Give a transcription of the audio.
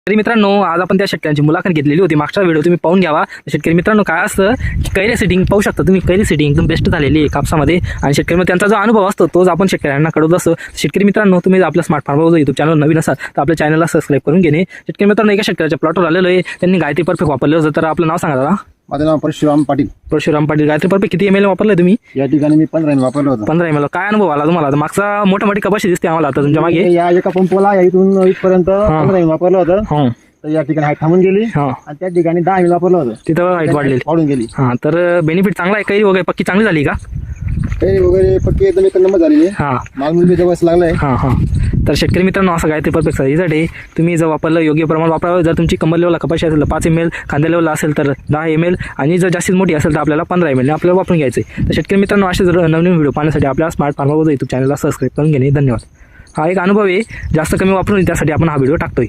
तरी मित्रांनो आज आपण त्या शेतकऱ्यांची मुलाखत घेतलेली होती, मागचा व्हिडिओ तुम्ही पाहून घ्यावा. शेतकरी मित्रांनो काय असतं की कैरी सेटिंग पाहू शकता तुम्ही, कैरी सेटिंग एकदम बेस्ट झालेली आहे कापसामध्ये आणि शेतकरी त्यांचा जो अनुभव असतो तोच आपण शेतकऱ्यांना कळवत असतो. शेतकरी मित्रांनो तुम्ही आपल्या स्मार्ट फार्मर यूट्यूब चॅनल नवीन असाल तर आपल्या चॅनलला सबस्क्राईब करून घेणे. शेतकरी मित्रांनो एका शेतकऱ्याच्या प्लॉटवर आलेलो आहे, त्यांनी गायत्री परफेक्ट वापरलं होतं. तर आपलं नाव सांगा दादा. माझं नाव परशुराम पाटील. परशुराम पाटील. गायत्री परफेक्ट किती ml वापरलंय तुम्ही? या ठिकाणी मी 15 ml वापरलं होतं. 15 ml. काय अनुभव आला तुम्हाला? मागचा मोठी कपाशी दिसते आम्हाला आता तुमच्या मागे. या एका पंपाला इथून इथपर्यंत 15 ml वापरलं होतं. हो तर या ठिकाणी हाईट थांबून गेली आणि त्या ठिकाणी 10 ml वापरलं होतं, तिथं हाईट वाढून गेली. हां तर बेनिफिट चांगला आहे. कैरी वगैरे पक्की चांगली झाली का? कैरी वगैरे पक्की एकदम एक नंबर झालेली आहे. हां माल मुलगी जवळ लागलाय. हां तर शेतकरी मित्रांनो असं गायत्री परफेक्ट साईजसाठी तुम्ही जर वापरलं योग्य प्रमाण वापरावं. जर तुमची कंबर लेवलला कपाशी असेल तर 5 ml, खांद्या लेवलला असेल तर 10 ml आणि जर जास्तीत मोठी असेल तर आपल्याला 15 ml आपल्याला वापरून घ्यायचं आहे. तर शेतकरी मित्रांनो असे जर नवीन व्हिडिओ पाहण्यासाठी आपल्या स्मार्ट फार्मर यूट्यूब चॅनलला सबस्क्राईब करून घेणे. धन्यवाद. हा एक अनुभव आहे, जास्त कमी वापरून त्यासाठी आपण हा व्हिडिओ टाकतोय.